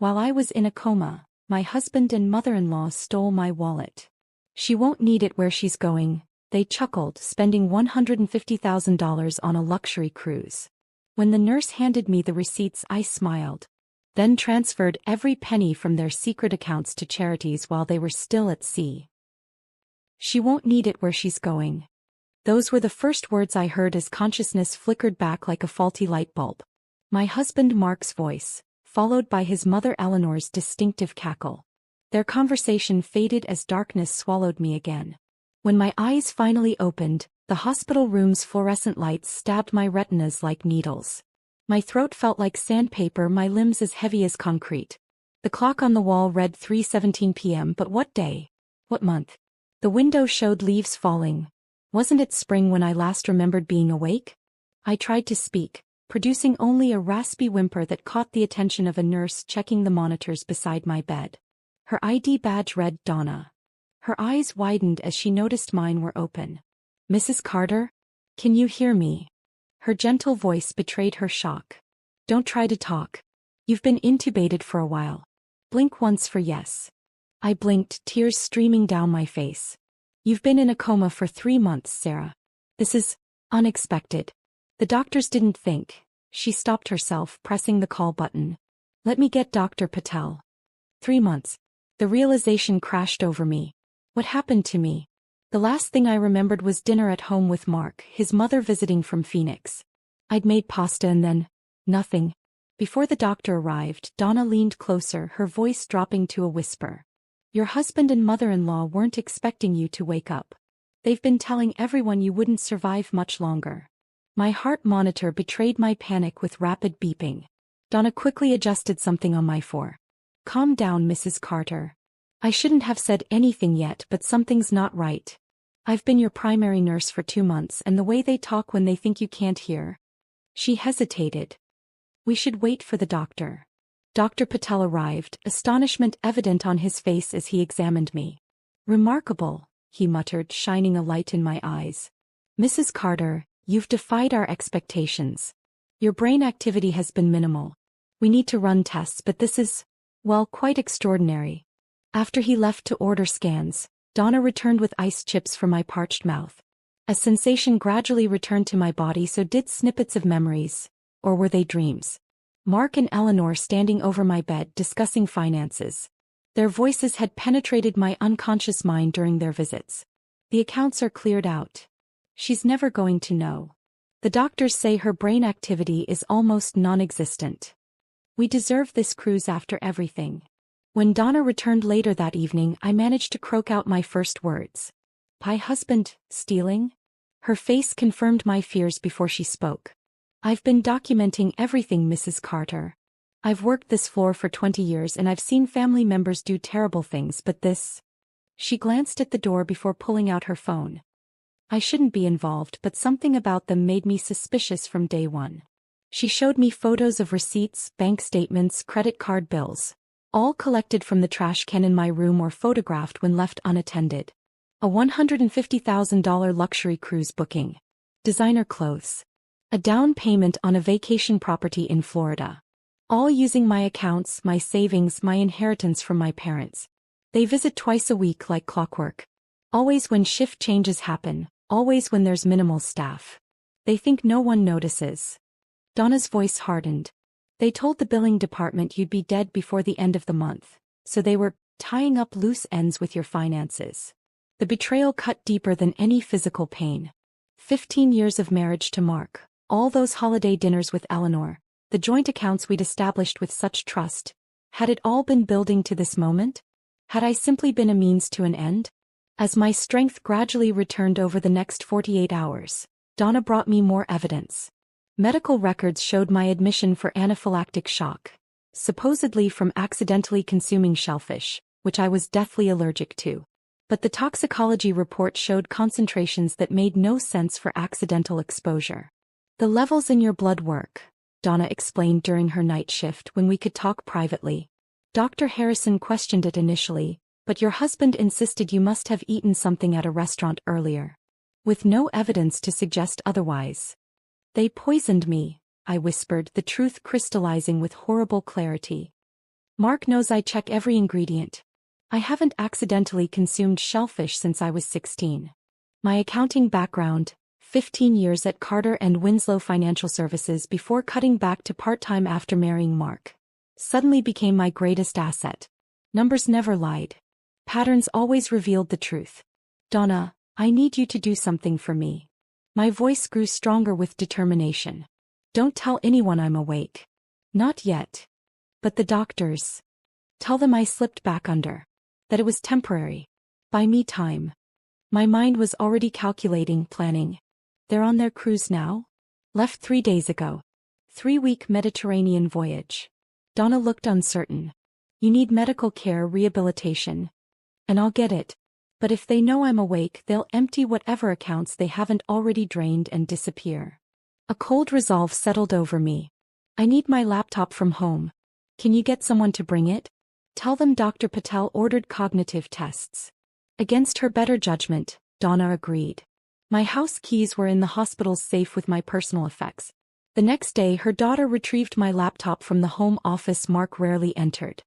While I was in a coma, my husband and mother-in-law stole my wallet. She won't need it where she's going, they chuckled, spending $150,000 on a luxury cruise. When the nurse handed me the receipts, I smiled. Then transferred every penny from their secret accounts to charities while they were still at sea. She won't need it where she's going. Those were the first words I heard as consciousness flickered back like a faulty light bulb. My husband Mark's voice, followed by his mother Eleanor's distinctive cackle. Their conversation faded as darkness swallowed me again. When my eyes finally opened, the hospital room's fluorescent lights stabbed my retinas like needles. My throat felt like sandpaper, my limbs as heavy as concrete. The clock on the wall read 3:17 p.m. But what day? What month? The window showed leaves falling. Wasn't it spring when I last remembered being awake? I tried to speak, producing only a raspy whimper that caught the attention of a nurse checking the monitors beside my bed. Her ID badge read Donna. Her eyes widened as she noticed mine were open. Mrs. Carter? Can you hear me? Her gentle voice betrayed her shock. Don't try to talk. You've been intubated for a while. Blink once for yes. I blinked, tears streaming down my face. You've been in a coma for 3 months, Sarah. This is unexpected. The doctors didn't think. She stopped herself, pressing the call button. Let me get Dr. Patel. 3 months. The realization crashed over me. What happened to me? The last thing I remembered was dinner at home with Mark, his mother visiting from Phoenix. I'd made pasta and then nothing. Before the doctor arrived, Donna leaned closer, her voice dropping to a whisper. Your husband and mother-in-law weren't expecting you to wake up. They've been telling everyone you wouldn't survive much longer. My heart monitor betrayed my panic with rapid beeping. Donna quickly adjusted something on my phone. Calm down, Mrs. Carter. I shouldn't have said anything yet, but something's not right. I've been your primary nurse for 2 months, and the way they talk when they think you can't hear. She hesitated. We should wait for the doctor. Dr. Patel arrived, astonishment evident on his face as he examined me. Remarkable, he muttered, shining a light in my eyes. Mrs. Carter, you've defied our expectations. Your brain activity has been minimal. We need to run tests, but this is, well, quite extraordinary. After he left to order scans, Donna returned with ice chips for my parched mouth. As sensation gradually returned to my body, so did snippets of memories. Or were they dreams? Mark and Eleanor standing over my bed discussing finances. Their voices had penetrated my unconscious mind during their visits. The accounts are cleared out. She's never going to know. The doctors say her brain activity is almost non-existent. We deserve this cruise after everything. When Donna returned later that evening, I managed to croak out my first words. My husband, stealing? Her face confirmed my fears before she spoke. I've been documenting everything, Mrs. Carter. I've worked this floor for 20 years and I've seen family members do terrible things, but this... She glanced at the door before pulling out her phone. I shouldn't be involved, but something about them made me suspicious from day one. She showed me photos of receipts, bank statements, credit card bills. All collected from the trash can in my room or photographed when left unattended. A $150,000 luxury cruise booking. Designer clothes. A down payment on a vacation property in Florida. All using my accounts, my savings, my inheritance from my parents. They visit twice a week like clockwork. Always when shift changes happen, always when there's minimal staff. They think no one notices. Donna's voice hardened. They told the billing department you'd be dead before the end of the month, so they were tying up loose ends with your finances. The betrayal cut deeper than any physical pain. 15 years of marriage to Mark, all those holiday dinners with Eleanor, the joint accounts we'd established with such trust. Had it all been building to this moment? Had I simply been a means to an end? As my strength gradually returned over the next 48 hours, Donna brought me more evidence. Medical records showed my admission for anaphylactic shock, supposedly from accidentally consuming shellfish, which I was deathly allergic to. But the toxicology report showed concentrations that made no sense for accidental exposure. The levels in your blood work, Donna explained during her night shift when we could talk privately. Dr. Harrison questioned it initially, but your husband insisted you must have eaten something at a restaurant earlier. With no evidence to suggest otherwise. They poisoned me, I whispered, the truth crystallizing with horrible clarity. Mark knows I check every ingredient. I haven't accidentally consumed shellfish since I was 16. My accounting background, 15 years at Carter and Winslow Financial Services before cutting back to part-time after marrying Mark, suddenly became my greatest asset. Numbers never lied. Patterns always revealed the truth. Donna, I need you to do something for me. My voice grew stronger with determination. Don't tell anyone I'm awake. Not yet. But the doctors. Tell them I slipped back under. That it was temporary. Buy me time. My mind was already calculating, planning. They're on their cruise now? Left 3 days ago. 3-week Mediterranean voyage. Donna looked uncertain. You need medical care, rehabilitation. And I'll get it. But if they know I'm awake, they'll empty whatever accounts they haven't already drained and disappear. A cold resolve settled over me. I need my laptop from home. Can you get someone to bring it? Tell them Dr. Patel ordered cognitive tests. Against her better judgment, Donna agreed. My house keys were in the hospital's safe with my personal effects. The next day, her daughter retrieved my laptop from the home office Mark rarely entered.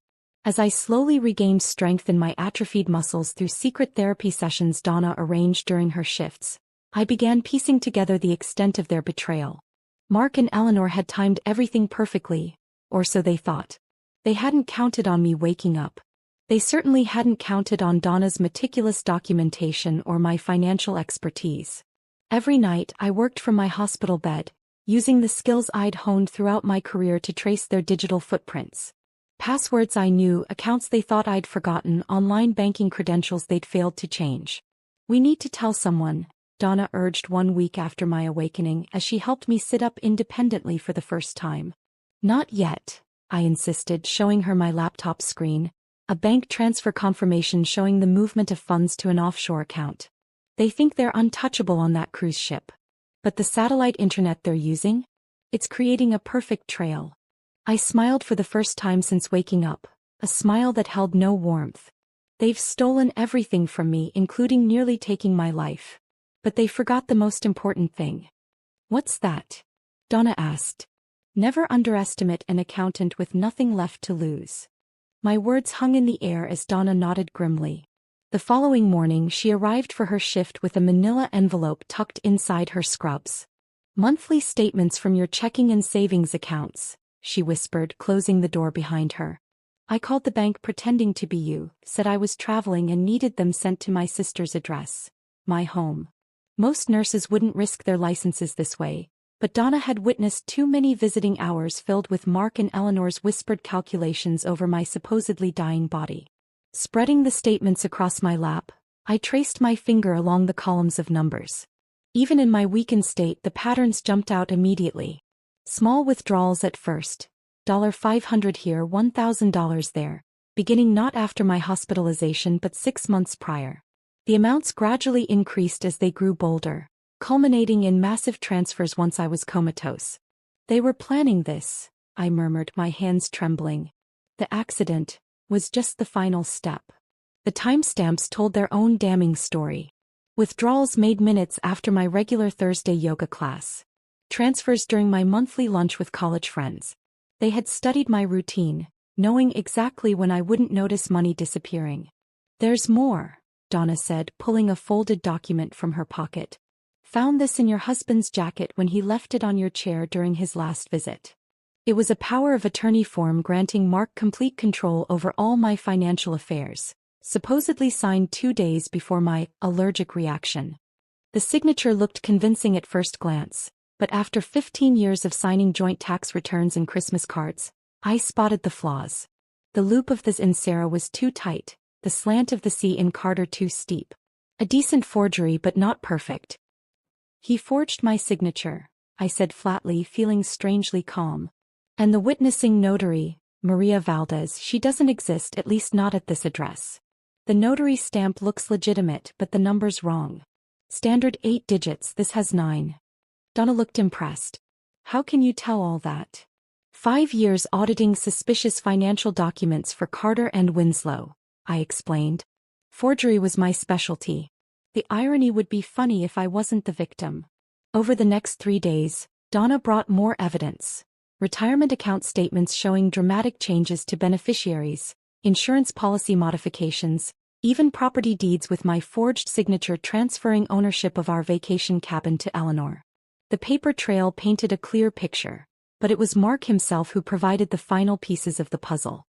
As I slowly regained strength in my atrophied muscles through secret therapy sessions Donna arranged during her shifts, I began piecing together the extent of their betrayal. Mark and Eleanor had timed everything perfectly, or so they thought. They hadn't counted on me waking up. They certainly hadn't counted on Donna's meticulous documentation or my financial expertise. Every night I worked from my hospital bed, using the skills I'd honed throughout my career to trace their digital footprints. Passwords I knew, accounts they thought I'd forgotten, online banking credentials they'd failed to change. We need to tell someone, Donna urged 1 week after my awakening as she helped me sit up independently for the first time. Not yet, I insisted, showing her my laptop screen, a bank transfer confirmation showing the movement of funds to an offshore account. They think they're untouchable on that cruise ship. But the satellite internet they're using? It's creating a perfect trail. I smiled for the first time since waking up, a smile that held no warmth. They've stolen everything from me, including nearly taking my life. But they forgot the most important thing. What's that? Donna asked. Never underestimate an accountant with nothing left to lose. My words hung in the air as Donna nodded grimly. The following morning she arrived for her shift with a manila envelope tucked inside her scrubs. Monthly statements from your checking and savings accounts, she whispered, closing the door behind her. I called the bank pretending to be you, said I was traveling and needed them sent to my sister's address. My home. Most nurses wouldn't risk their licenses this way, but Donna had witnessed too many visiting hours filled with Mark and Eleanor's whispered calculations over my supposedly dying body. Spreading the statements across my lap, I traced my finger along the columns of numbers. Even in my weakened state, the patterns jumped out immediately. Small withdrawals at first, $500 here, $1,000 there, beginning not after my hospitalization but 6 months prior. The amounts gradually increased as they grew bolder, culminating in massive transfers once I was comatose. They were planning this, I murmured, my hands trembling. The accident was just the final step. The timestamps told their own damning story. Withdrawals made minutes after my regular Thursday yoga class. Transfers during my monthly lunch with college friends. They had studied my routine, knowing exactly when I wouldn't notice money disappearing. There's more, Donna said, pulling a folded document from her pocket. Found this in your husband's jacket when he left it on your chair during his last visit. It was a power of attorney form granting Mark complete control over all my financial affairs, supposedly signed 2 days before my allergic reaction. The signature looked convincing at first glance, but after 15 years of signing joint tax returns and Christmas cards, I spotted the flaws. The loop of the Z in Sarah was too tight, the slant of the C in Carter too steep. A decent forgery but not perfect. He forged my signature, I said flatly, feeling strangely calm. And the witnessing notary, Maria Valdez, she doesn't exist, at least not at this address. The notary stamp looks legitimate but the number's wrong. Standard 8 digits, this has 9. Donna looked impressed. How can you tell all that? 5 years auditing suspicious financial documents for Carter and Winslow, I explained. Forgery was my specialty. The irony would be funny if I wasn't the victim. Over the next 3 days, Donna brought more evidence. retirement account statements showing dramatic changes to beneficiaries, insurance policy modifications, even property deeds with my forged signature transferring ownership of our vacation cabin to Eleanor. The paper trail painted a clear picture, but it was Mark himself who provided the final pieces of the puzzle.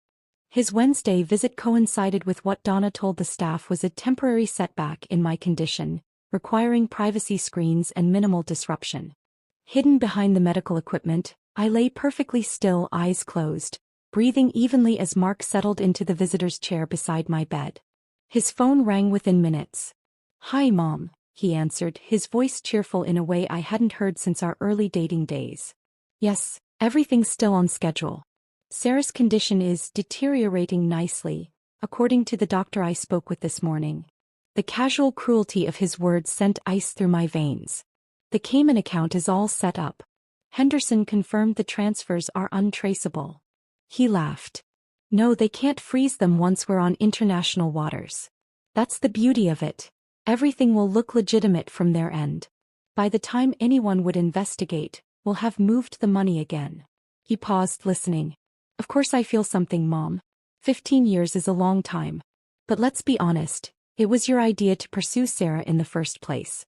His Wednesday visit coincided with what Donna told the staff was a temporary setback in my condition, requiring privacy screens and minimal disruption. Hidden behind the medical equipment, I lay perfectly still, eyes closed, breathing evenly as Mark settled into the visitor's chair beside my bed. His phone rang within minutes. "Hi, Mom," he answered, his voice cheerful in a way I hadn't heard since our early dating days. "Yes, everything's still on schedule. Sarah's condition is deteriorating nicely, according to the doctor I spoke with this morning." The casual cruelty of his words sent ice through my veins. "The Cayman account is all set up. Henderson confirmed the transfers are untraceable." He laughed. "No, they can't freeze them once we're on international waters. That's the beauty of it. Everything will look legitimate from their end. By the time anyone would investigate, we'll have moved the money again." He paused, listening. "Of course I feel something, Mom. 15 years is a long time. But let's be honest, it was your idea to pursue Sarah in the first place.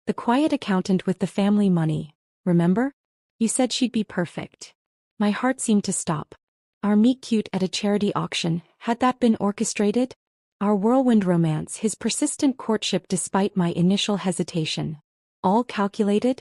The quiet accountant with the family money, remember? You said she'd be perfect." My heart seemed to stop. Our meet-cute at a charity auction, had that been orchestrated? Our whirlwind romance, his persistent courtship despite my initial hesitation. All calculated?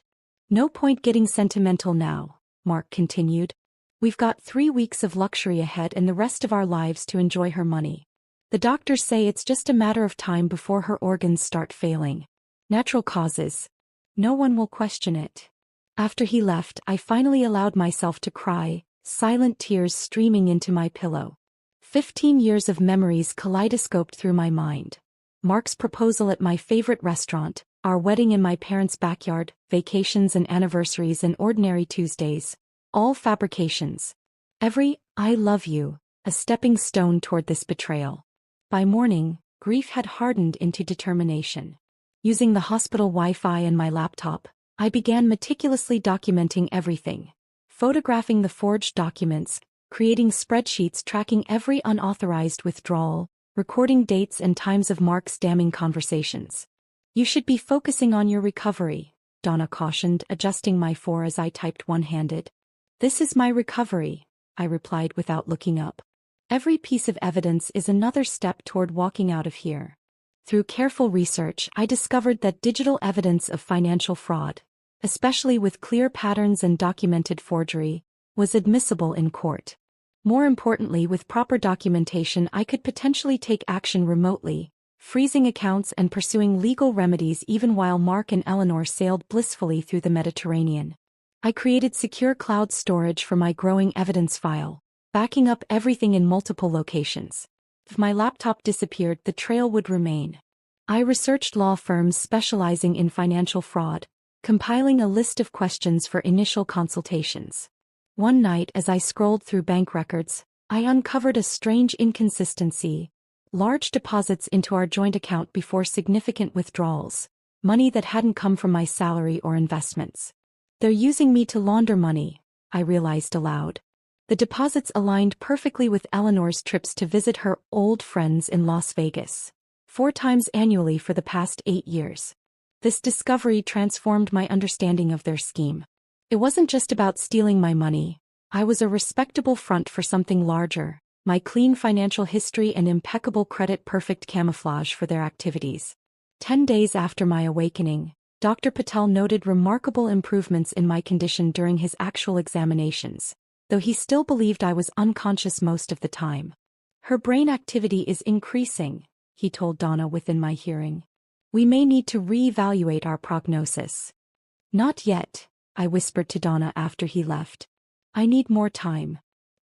"No point getting sentimental now," Mark continued. "We've got 3 weeks of luxury ahead and the rest of our lives to enjoy her money. The doctors say it's just a matter of time before her organs start failing. Natural causes. No one will question it." After he left, I finally allowed myself to cry, silent tears streaming into my pillow. 15 years of memories kaleidoscoped through my mind. Mark's proposal at my favorite restaurant, our wedding in my parents' backyard, vacations and anniversaries and ordinary Tuesdays. All fabrications. Every "I love you," a stepping stone toward this betrayal. By morning, grief had hardened into determination. Using the hospital Wi-Fi and my laptop, I began meticulously documenting everything. Photographing the forged documents, creating spreadsheets tracking every unauthorized withdrawal, recording dates and times of Mark's damning conversations. "You should be focusing on your recovery," Donna cautioned, adjusting my fore as I typed one-handed. "This is my recovery," I replied without looking up. "Every piece of evidence is another step toward walking out of here." Through careful research, I discovered that digital evidence of financial fraud, especially with clear patterns and documented forgery, was admissible in court. More importantly, with proper documentation, I could potentially take action remotely, freezing accounts and pursuing legal remedies even while Mark and Eleanor sailed blissfully through the Mediterranean. I created secure cloud storage for my growing evidence file, backing up everything in multiple locations. If my laptop disappeared, the trail would remain. I researched law firms specializing in financial fraud, compiling a list of questions for initial consultations. One night, as I scrolled through bank records, I uncovered a strange inconsistency. Large deposits into our joint account before significant withdrawals, money that hadn't come from my salary or investments. "They're using me to launder money," I realized aloud. The deposits aligned perfectly with Eleanor's trips to visit her old friends in Las Vegas, 4 times annually for the past 8 years. This discovery transformed my understanding of their scheme. It wasn't just about stealing my money. I was a respectable front for something larger, my clean financial history and impeccable credit perfect camouflage for their activities. 10 days after my awakening, Dr. Patel noted remarkable improvements in my condition during his actual examinations, though he still believed I was unconscious most of the time. "Her brain activity is increasing," he told Donna within my hearing. "We may need to re-evaluate our prognosis." "Not yet," I whispered to Donna after he left. "I need more time."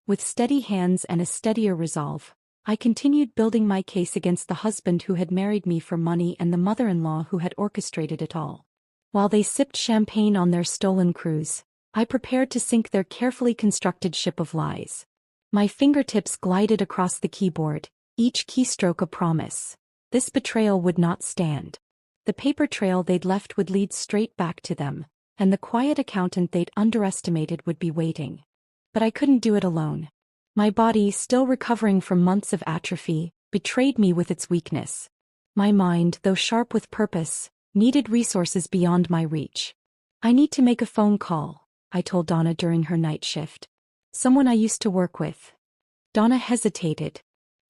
With steady hands and a steadier resolve, I continued building my case against the husband who had married me for money and the mother-in-law who had orchestrated it all. While they sipped champagne on their stolen cruise, I prepared to sink their carefully constructed ship of lies. My fingertips glided across the keyboard, each keystroke a promise. This betrayal would not stand. The paper trail they'd left would lead straight back to them, and the quiet accountant they'd underestimated would be waiting. But I couldn't do it alone. My body, still recovering from months of atrophy, betrayed me with its weakness. My mind, though sharp with purpose, needed resources beyond my reach. I need to make a phone call, I told Donna during her night shift. Someone I used to work with. Donna hesitated.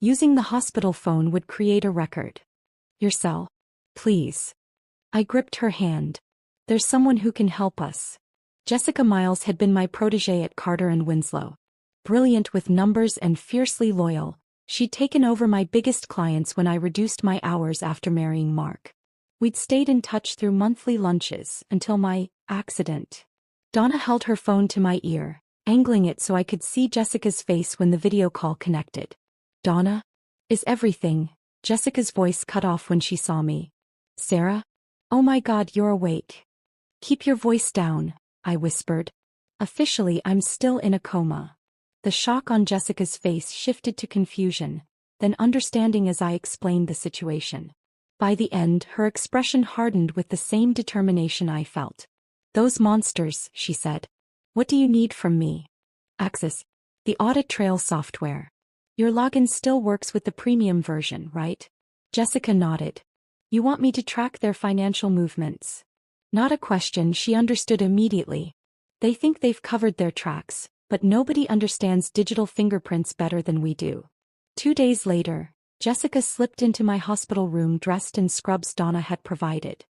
Using the hospital phone would create a record. Your cell. Please. I gripped her hand. There's someone who can help us. Jessica Miles had been my protégée at Carter and Winslow. Brilliant with numbers and fiercely loyal, she'd taken over my biggest clients when I reduced my hours after marrying Mark. We'd stayed in touch through monthly lunches until my accident. Donna held her phone to my ear, angling it so I could see Jessica's face when the video call connected. Donna? Is everything? Jessica's voice cut off when she saw me. Sarah? Oh my God, you're awake. Keep your voice down, I whispered. Officially, I'm still in a coma. The shock on Jessica's face shifted to confusion, then understanding as I explained the situation. By the end, her expression hardened with the same determination I felt. Those monsters, she said. What do you need from me? Access. The audit trail software. Your login still works with the premium version, right? Jessica nodded. You want me to track their financial movements? Not a question, she understood immediately. They think they've covered their tracks, but nobody understands digital fingerprints better than we do. 2 days later, Jessica slipped into my hospital room dressed in scrubs Donna had provided.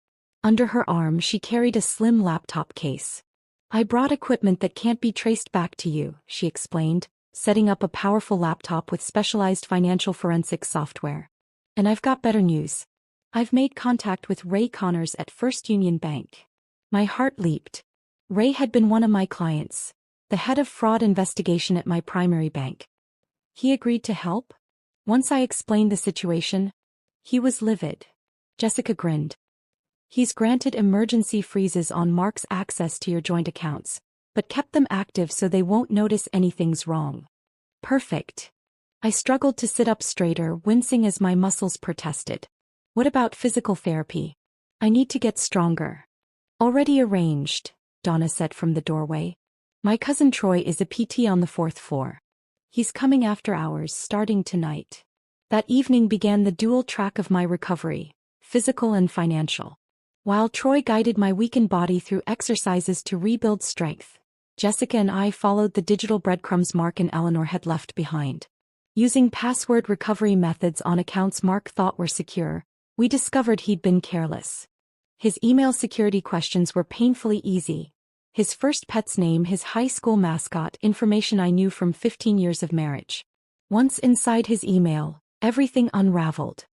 Under her arm she carried a slim laptop case. I brought equipment that can't be traced back to you, she explained, setting up a powerful laptop with specialized financial forensics software. And I've got better news. I've made contact with Ray Connors at First Union Bank. My heart leaped. Ray had been one of my clients, the head of fraud investigation at my primary bank. He agreed to help? Once I explained the situation, he was livid. Jessica grinned. He's granted emergency freezes on Mark's access to your joint accounts, but kept them active so they won't notice anything's wrong. Perfect. I struggled to sit up straighter, wincing as my muscles protested. What about physical therapy? I need to get stronger. Already arranged, Donna said from the doorway. My cousin Troy is a PT on the 4th floor. He's coming after hours, starting tonight. That evening began the dual track of my recovery, physical and financial. While Troy guided my weakened body through exercises to rebuild strength, Jessica and I followed the digital breadcrumbs Mark and Eleanor had left behind. Using password recovery methods on accounts Mark thought were secure, we discovered he'd been careless. His email security questions were painfully easy. His first pet's name, his high school mascot, information I knew from 15 years of marriage. Once inside his email, everything unraveled.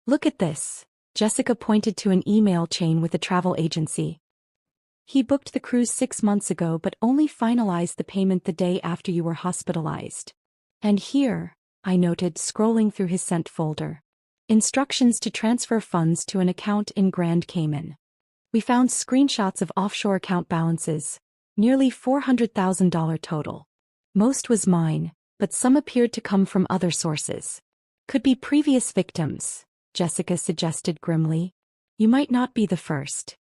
Look at this. Jessica pointed to an email chain with a travel agency. He booked the cruise 6 months ago but only finalized the payment the day after you were hospitalized. And here, I noted, scrolling through his sent folder. Instructions to transfer funds to an account in Grand Cayman. We found screenshots of offshore account balances, nearly $400,000 total. Most was mine, but some appeared to come from other sources. Could be previous victims, Jessica suggested grimly. You might not be the first.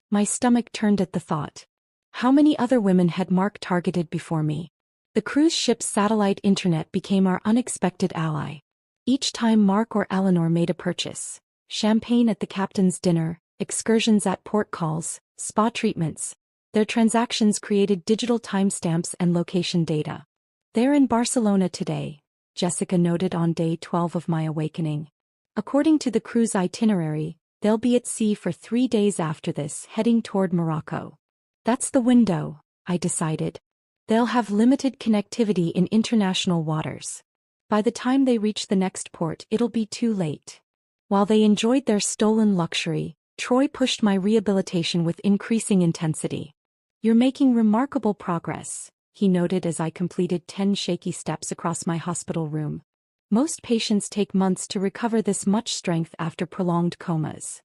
My stomach turned at the thought. How many other women had Mark targeted before me? The cruise ship's satellite internet became our unexpected ally. Each time Mark or Eleanor made a purchase, champagne at the captain's dinner, excursions at port calls, spa treatments, their transactions created digital timestamps and location data. They're in Barcelona today, Jessica noted on day 12 of my awakening. According to the cruise itinerary, they'll be at sea for 3 days after this, heading toward Morocco. That's the window, I decided. They'll have limited connectivity in international waters. By the time they reach the next port, it'll be too late. While they enjoyed their stolen luxury, Troy pushed my rehabilitation with increasing intensity. You're making remarkable progress, he noted as I completed 10 shaky steps across my hospital room. Most patients take months to recover this much strength after prolonged comas.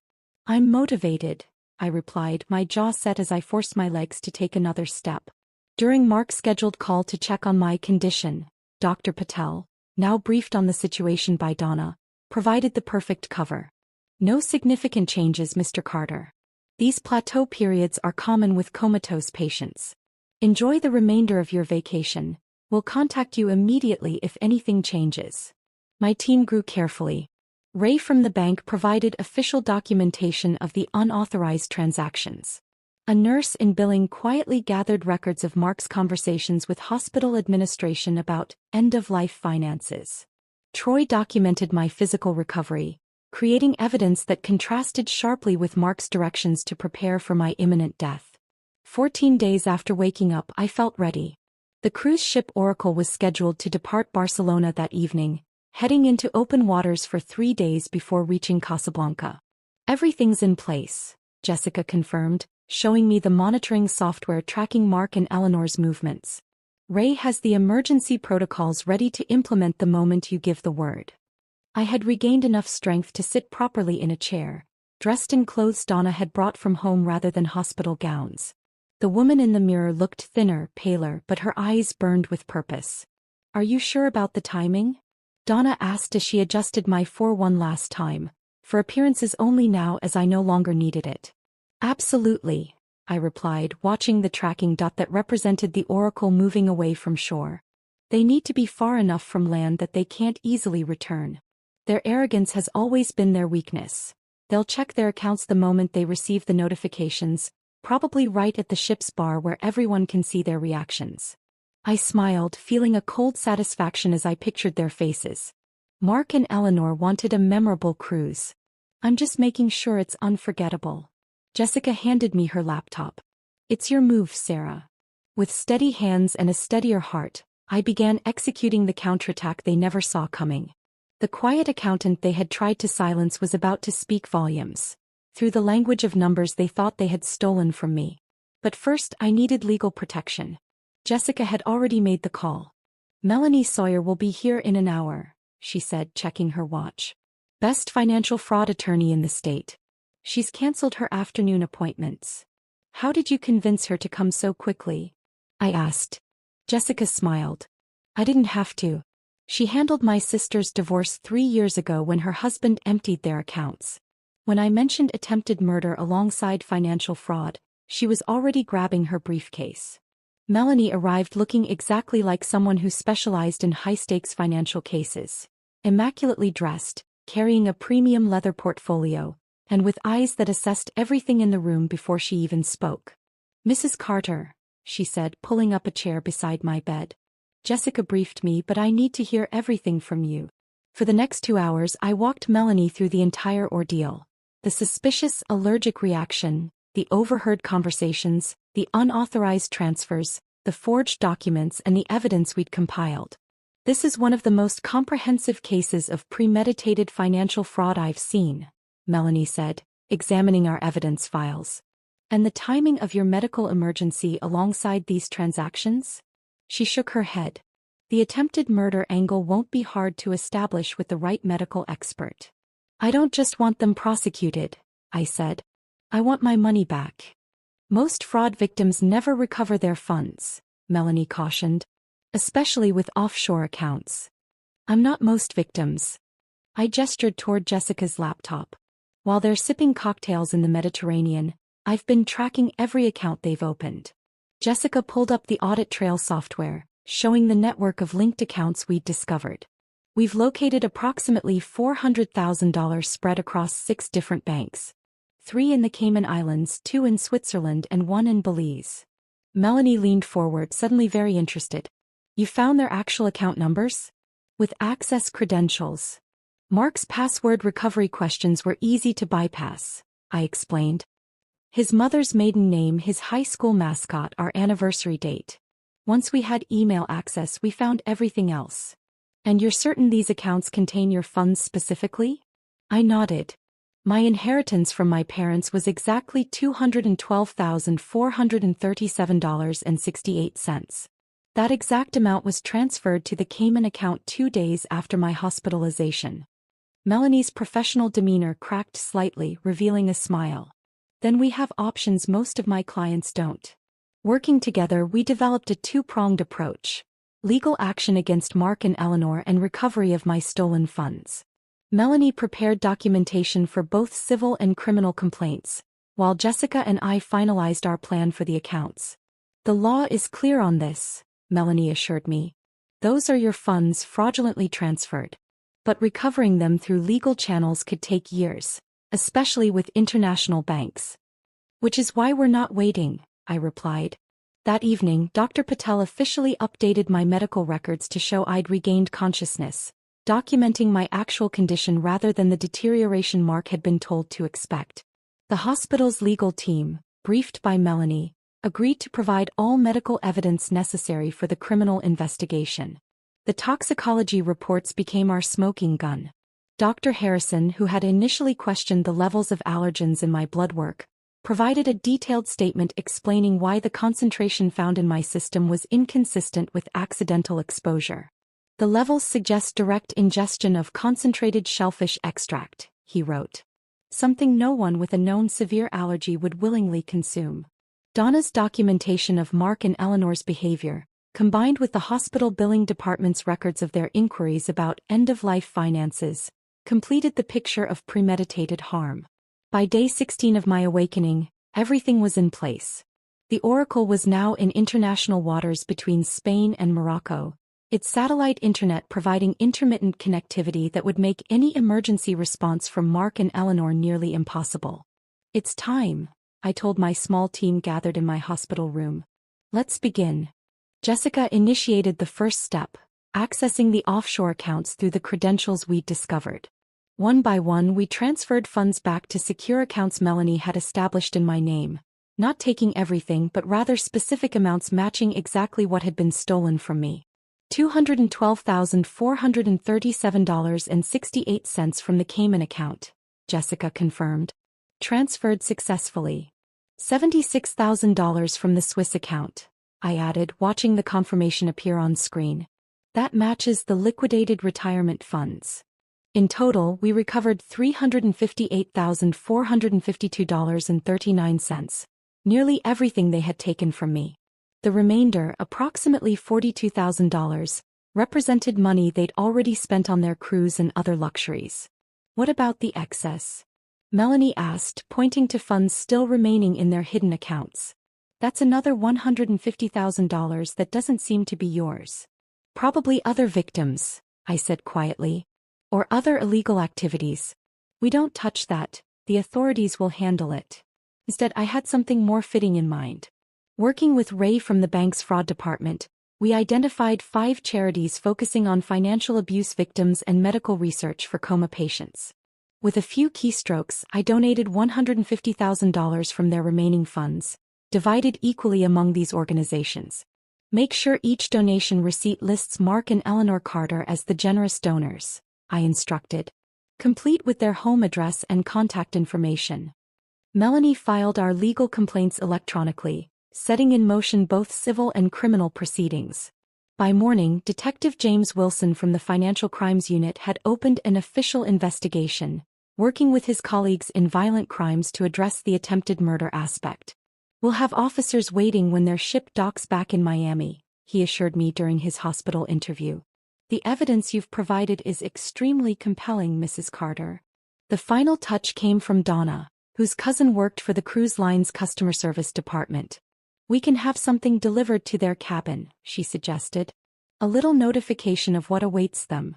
I'm motivated, I replied, my jaw set as I forced my legs to take another step. During Mark's scheduled call to check on my condition, Dr. Patel, now briefed on the situation by Donna, provided the perfect cover. No significant changes, Mr. Carter. These plateau periods are common with comatose patients. Enjoy the remainder of your vacation, We'll contact you immediately if anything changes. My team grew carefully. Ray from the bank provided official documentation of the unauthorized transactions. A nurse in billing quietly gathered records of Mark's conversations with hospital administration about end-of-life finances. Troy documented my physical recovery, creating evidence that contrasted sharply with Mark's directions to prepare for my imminent death. 14 days after waking up, I felt ready. The cruise ship Oracle was scheduled to depart Barcelona that evening, heading into open waters for 3 days before reaching Casablanca. Everything's in place, Jessica confirmed, showing me the monitoring software tracking Mark and Eleanor's movements. Ray has the emergency protocols ready to implement the moment you give the word. I had regained enough strength to sit properly in a chair, dressed in clothes Donna had brought from home rather than hospital gowns. The woman in the mirror looked thinner, paler, but her eyes burned with purpose. "Are you sure about the timing?" Donna asked as she adjusted my 4-1 last time, for appearances only now as I no longer needed it. "Absolutely," I replied, watching the tracking dot that represented the Oracle moving away from shore. "They need to be far enough from land that they can't easily return. Their arrogance has always been their weakness. They'll check their accounts the moment they receive the notifications, probably right at the ship's bar where everyone can see their reactions." I smiled, feeling a cold satisfaction as I pictured their faces. Mark and Eleanor wanted a memorable cruise. I'm just making sure it's unforgettable. Jessica handed me her laptop. "It's your move, Sarah." With steady hands and a steadier heart, I began executing the counterattack they never saw coming. The quiet accountant they had tried to silence was about to speak volumes. Through the language of numbers they thought they had stolen from me. But first I needed legal protection. Jessica had already made the call. "Melanie Sawyer will be here in an hour," she said, checking her watch. "Best financial fraud attorney in the state. She's canceled her afternoon appointments." "How did you convince her to come so quickly?" I asked. Jessica smiled. "I didn't have to. She handled my sister's divorce 3 years ago when her husband emptied their accounts. When I mentioned attempted murder alongside financial fraud, she was already grabbing her briefcase. Melanie arrived looking exactly like someone who specialized in high-stakes financial cases. Immaculately dressed, carrying a premium leather portfolio, and with eyes that assessed everything in the room before she even spoke. "Mrs. Carter," she said, pulling up a chair beside my bed. "Jessica briefed me, but I need to hear everything from you." For the next 2 hours I walked Melanie through the entire ordeal. The suspicious allergic reaction, the overheard conversations, the unauthorized transfers, the forged documents and the evidence we'd compiled. "This is one of the most comprehensive cases of premeditated financial fraud I've seen," Melanie said, examining our evidence files. "And the timing of your medical emergency alongside these transactions?" She shook her head. "The attempted murder angle won't be hard to establish with the right medical expert." "I don't just want them prosecuted," I said. "I want my money back." "Most fraud victims never recover their funds," Melanie cautioned. "Especially with offshore accounts." "I'm not most victims." I gestured toward Jessica's laptop. "While they're sipping cocktails in the Mediterranean, I've been tracking every account they've opened." Jessica pulled up the audit trail software, showing the network of linked accounts we'd discovered. "We've located approximately $400,000 spread across 6 different banks. 3 in the Cayman Islands, 2 in Switzerland and 1 in Belize." Melanie leaned forward, suddenly very interested. "You found their actual account numbers?" "With access credentials. Mark's password recovery questions were easy to bypass," I explained. "His mother's maiden name, his high school mascot, our anniversary date. Once we had email access, we found everything else." "And you're certain these accounts contain your funds specifically?" I nodded. "My inheritance from my parents was exactly $212,437.68. That exact amount was transferred to the Cayman account 2 days after my hospitalization." Melanie's professional demeanor cracked slightly, revealing a smile. "Then we have options most of my clients don't." Working together, we developed a 2-pronged approach: legal action against Mark and Eleanor and recovery of my stolen funds. Melanie prepared documentation for both civil and criminal complaints, while Jessica and I finalized our plan for the accounts. "The law is clear on this," Melanie assured me. Those are your funds fraudulently transferred. But recovering them through legal channels could take years, especially with international banks. Which is why we're not waiting, I replied. That evening, Dr. Patel officially updated my medical records to show I'd regained consciousness, documenting my actual condition rather than the deterioration Mark had been told to expect. The hospital's legal team, briefed by Melanie, agreed to provide all medical evidence necessary for the criminal investigation. The toxicology reports became our smoking gun. Dr. Harrison, who had initially questioned the levels of allergens in my blood work, provided a detailed statement explaining why the concentration found in my system was inconsistent with accidental exposure. The levels suggest direct ingestion of concentrated shellfish extract, he wrote. Something no one with a known severe allergy would willingly consume. Donna's documentation of Mark and Eleanor's behavior, combined with the hospital billing department's records of their inquiries about end-of-life finances, completed the picture of premeditated harm. By day 16 of my awakening, everything was in place. The Oracle was now in international waters between Spain and Morocco, its satellite internet providing intermittent connectivity that would make any emergency response from Mark and Eleanor nearly impossible. It's time, I told my small team gathered in my hospital room. Let's begin. Jessica initiated the first step, accessing the offshore accounts through the credentials we'd discovered. One by one we transferred funds back to secure accounts Melanie had established in my name, not taking everything but rather specific amounts matching exactly what had been stolen from me. $212,437.68 from the Cayman account, Jessica confirmed. Transferred successfully. $76,000 from the Swiss account, I added, watching the confirmation appear on screen. That matches the liquidated retirement funds. In total, we recovered $358,452.39, nearly everything they had taken from me. The remainder, approximately $42,000, represented money they'd already spent on their cruise and other luxuries. What about the excess? Melanie asked, pointing to funds still remaining in their hidden accounts. That's another $150,000 that doesn't seem to be yours. Probably other victims, I said quietly. Or other illegal activities. We don't touch that, the authorities will handle it. Instead, I had something more fitting in mind. Working with Ray from the bank's fraud department, we identified 5 charities focusing on financial abuse victims and medical research for coma patients. With a few keystrokes, I donated $150,000 from their remaining funds, divided equally among these organizations. Make sure each donation receipt lists Mark and Eleanor Carter as the generous donors, I instructed. Complete with their home address and contact information. Melanie filed our legal complaints electronically, setting in motion both civil and criminal proceedings. By morning, Detective James Wilson from the Financial Crimes Unit had opened an official investigation, working with his colleagues in violent crimes to address the attempted murder aspect. We'll have officers waiting when their ship docks back in Miami, he assured me during his hospital interview. The evidence you've provided is extremely compelling, Mrs. Carter. The final touch came from Donna, whose cousin worked for the cruise line's customer service department. We can have something delivered to their cabin, she suggested. A little notification of what awaits them.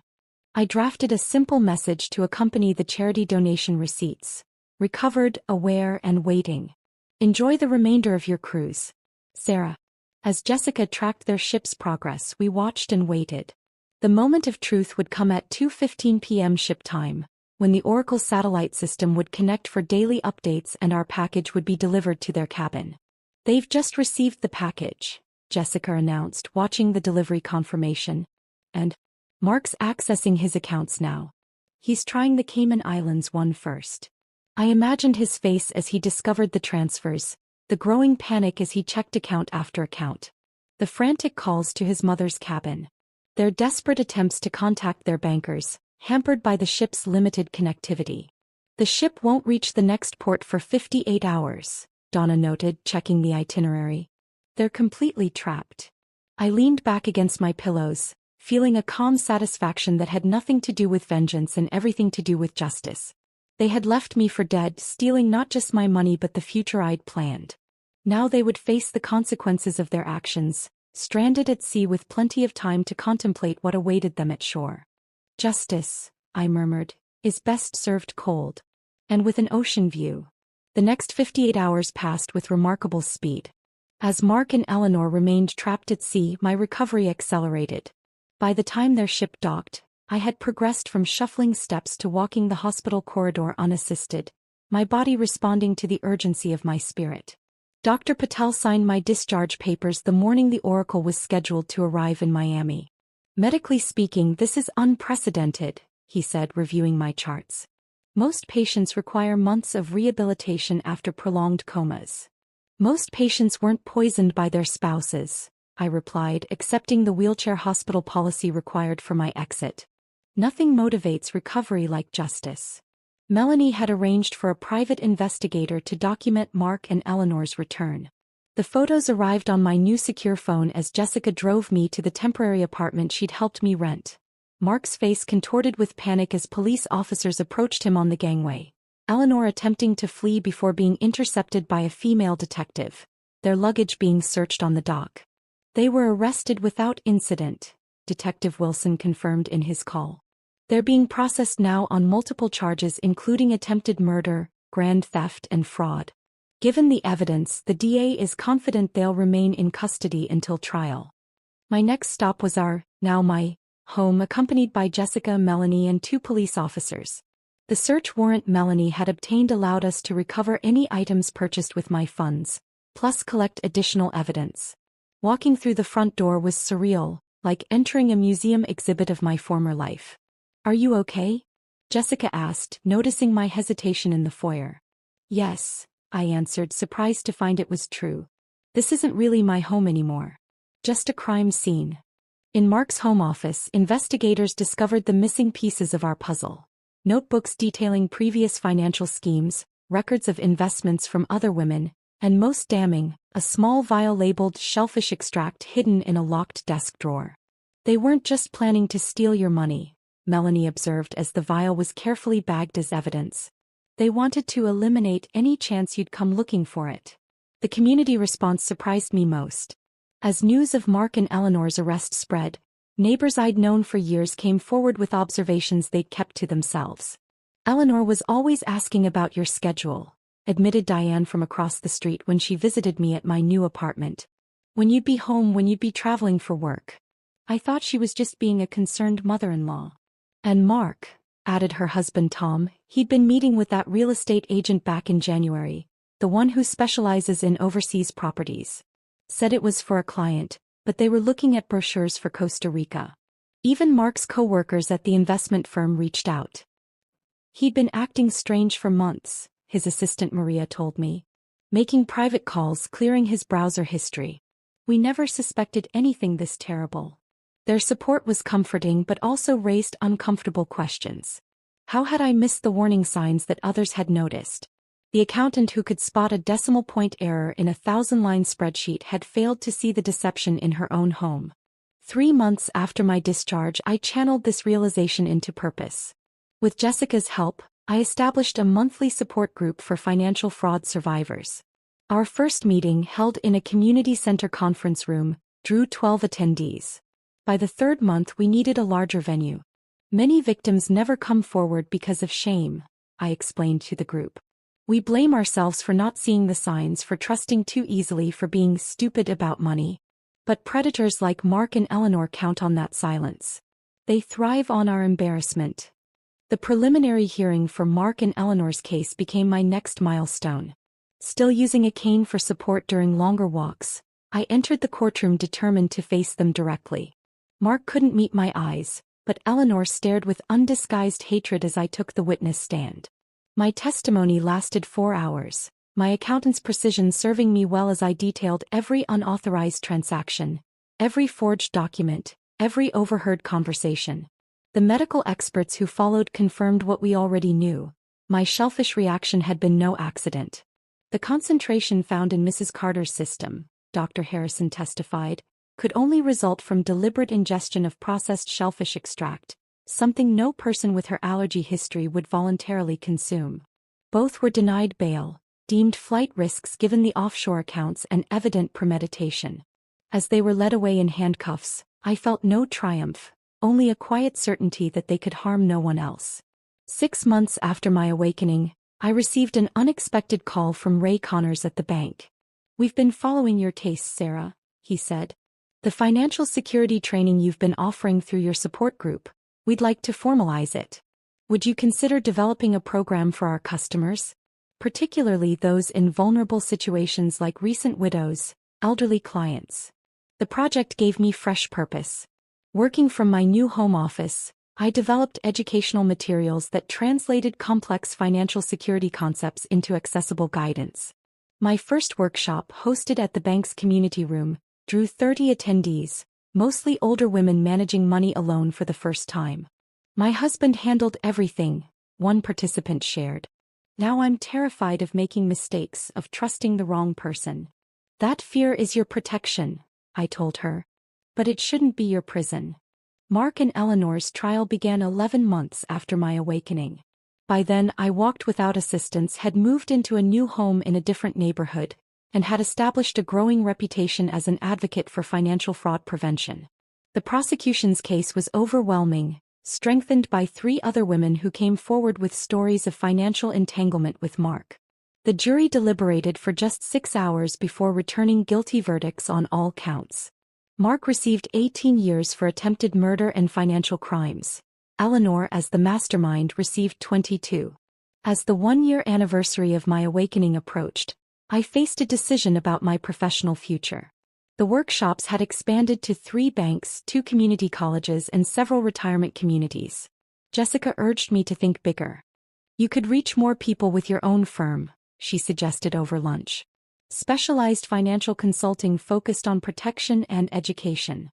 I drafted a simple message to accompany the charity donation receipts. Recovered, aware, and waiting. Enjoy the remainder of your cruise. Sarah. As Jessica tracked their ship's progress, we watched and waited. The moment of truth would come at 2:15 p.m. ship time, when the Oracle satellite system would connect for daily updates and our package would be delivered to their cabin. They've just received the package, Jessica announced, watching the delivery confirmation. And Mark's accessing his accounts now. He's trying the Cayman Islands one first. I imagined his face as he discovered the transfers, the growing panic as he checked account after account. The frantic calls to his mother's cabin. Their desperate attempts to contact their bankers, hampered by the ship's limited connectivity. The ship won't reach the next port for 58 hours, Donna noted, checking the itinerary. They're completely trapped. I leaned back against my pillows, feeling a calm satisfaction that had nothing to do with vengeance and everything to do with justice. They had left me for dead, stealing not just my money but the future I'd planned. Now they would face the consequences of their actions, stranded at sea with plenty of time to contemplate what awaited them at shore. Justice, I murmured, is best served cold. And with an ocean view. The next 58 hours passed with remarkable speed. As Mark and Eleanor remained trapped at sea, my recovery accelerated. By the time their ship docked, I had progressed from shuffling steps to walking the hospital corridor unassisted, my body responding to the urgency of my spirit. Dr. Patel signed my discharge papers the morning the Oracle was scheduled to arrive in Miami. Medically speaking, this is unprecedented, he said, reviewing my charts. Most patients require months of rehabilitation after prolonged comas. Most patients weren't poisoned by their spouses, I replied, accepting the wheelchair hospital policy required for my exit. Nothing motivates recovery like justice. Melanie had arranged for a private investigator to document Mark and Eleanor's return. The photos arrived on my new secure phone as Jessica drove me to the temporary apartment she'd helped me rent. Mark's face contorted with panic as police officers approached him on the gangway. Eleanor attempting to flee before being intercepted by a female detective, their luggage being searched on the dock. They were arrested without incident, Detective Wilson confirmed in his call. They're being processed now on multiple charges including attempted murder, grand theft and fraud. Given the evidence, the DA is confident they'll remain in custody until trial. My next stop was my home, accompanied by Jessica, Melanie and 2 police officers. The search warrant Melanie had obtained allowed us to recover any items purchased with my funds, plus collect additional evidence. Walking through the front door was surreal, like entering a museum exhibit of my former life. "Are you okay?" Jessica asked, noticing my hesitation in the foyer. "Yes," I answered, surprised to find it was true. "This isn't really my home anymore. Just a crime scene." In Mark's home office, investigators discovered the missing pieces of our puzzle. Notebooks detailing previous financial schemes, records of investments from other women, and most damning, a small vial labeled shellfish extract hidden in a locked desk drawer. "They weren't just planning to steal your money," Melanie observed as the vial was carefully bagged as evidence. "They wanted to eliminate any chance you'd come looking for it." The community response surprised me most. As news of Mark and Eleanor's arrest spread, neighbors I'd known for years came forward with observations they'd kept to themselves. "Eleanor was always asking about your schedule," admitted Diane from across the street when she visited me at my new apartment. "When you'd be home, when you'd be traveling for work. I thought she was just being a concerned mother-in-law." "And Mark," added her husband Tom, "he'd been meeting with that real estate agent back in January, the one who specializes in overseas properties. Said it was for a client, but they were looking at brochures for Costa Rica. Even Mark's co-workers at the investment firm reached out. He'd been acting strange for months," his assistant Maria told me. "Making private calls, clearing his browser history. We never suspected anything this terrible." Their support was comforting but also raised uncomfortable questions. How had I missed the warning signs that others had noticed? The accountant who could spot a decimal point error in a 1,000-line spreadsheet had failed to see the deception in her own home. 3 months after my discharge, I channeled this realization into purpose. With Jessica's help, I established a monthly support group for financial fraud survivors. Our first meeting, held in a community center conference room, drew 12 attendees. By the 3rd month, we needed a larger venue. "Many victims never come forward because of shame," I explained to the group. "We blame ourselves for not seeing the signs, for trusting too easily, for being stupid about money. But predators like Mark and Eleanor count on that silence. They thrive on our embarrassment." The preliminary hearing for Mark and Eleanor's case became my next milestone. Still using a cane for support during longer walks, I entered the courtroom determined to face them directly. Mark couldn't meet my eyes, but Eleanor stared with undisguised hatred as I took the witness stand. My testimony lasted 4 hours, my accountant's precision serving me well as I detailed every unauthorized transaction, every forged document, every overheard conversation. The medical experts who followed confirmed what we already knew. My shellfish reaction had been no accident. The concentration found in Mrs. Carter's system, Dr. Harrison testified, could only result from deliberate ingestion of processed shellfish extract, something no person with her allergy history would voluntarily consume. Both were denied bail, deemed flight risks given the offshore accounts and evident premeditation. As they were led away in handcuffs, I felt no triumph, only a quiet certainty that they could harm no one else. 6 months after my awakening, I received an unexpected call from Ray Connors at the bank. "We've been following your case, Sarah," he said. "The financial security training you've been offering through your support group, we'd like to formalize it. Would you consider developing a program for our customers? Particularly those in vulnerable situations like recent widows, elderly clients." The project gave me fresh purpose. Working from my new home office, I developed educational materials that translated complex financial security concepts into accessible guidance. My first workshop, hosted at the bank's community room, drew 30 attendees, mostly older women managing money alone for the first time. "My husband handled everything," one participant shared. "Now I'm terrified of making mistakes, of trusting the wrong person." "That fear is your protection," I told her. "But it shouldn't be your prison." Mark and Eleanor's trial began 11 months after my awakening. By then I walked without assistance, had moved into a new home in a different neighborhood, and had established a growing reputation as an advocate for financial fraud prevention. The prosecution's case was overwhelming, strengthened by 3 other women who came forward with stories of financial entanglement with Mark. The jury deliberated for just 6 hours before returning guilty verdicts on all counts. Mark received 18 years for attempted murder and financial crimes. Eleanor, as the mastermind, received 22. As the 1-year anniversary of my awakening approached, I faced a decision about my professional future. The workshops had expanded to 3 banks, 2 community colleges, and several retirement communities. Jessica urged me to think bigger. "You could reach more people with your own firm," she suggested over lunch. "Specialized financial consulting focused on protection and education."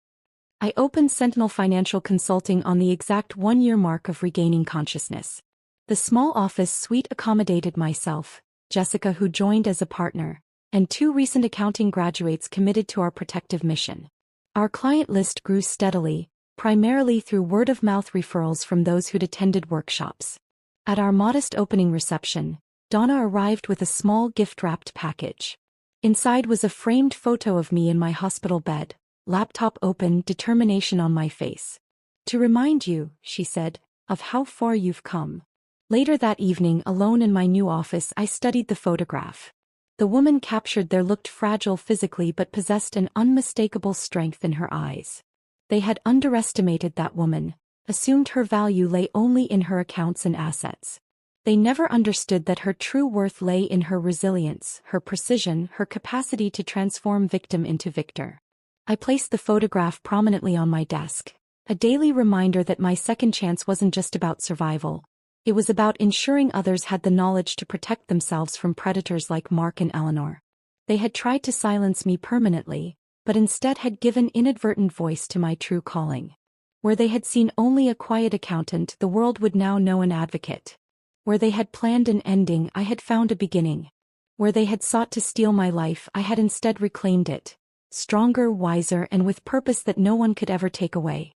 I opened Sentinel Financial Consulting on the exact 1-year mark of regaining consciousness. The small office suite accommodated myself, Jessica, who joined as a partner, and 2 recent accounting graduates committed to our protective mission. Our client list grew steadily, primarily through word-of-mouth referrals from those who'd attended workshops. At our modest opening reception, Donna arrived with a small gift-wrapped package. Inside was a framed photo of me in my hospital bed, laptop open, determination on my face. "To remind you," she said, "of how far you've come." Later that evening, alone in my new office, I studied the photograph. The woman captured there looked fragile physically but possessed an unmistakable strength in her eyes. They had underestimated that woman, assumed her value lay only in her accounts and assets. They never understood that her true worth lay in her resilience, her precision, her capacity to transform victim into victor. I placed the photograph prominently on my desk, a daily reminder that my second chance wasn't just about survival. It was about ensuring others had the knowledge to protect themselves from predators like Mark and Eleanor. They had tried to silence me permanently, but instead had given inadvertent voice to my true calling. Where they had seen only a quiet accountant, the world would now know an advocate. Where they had planned an ending, I had found a beginning. Where they had sought to steal my life, I had instead reclaimed it. Stronger, wiser, and with purpose that no one could ever take away.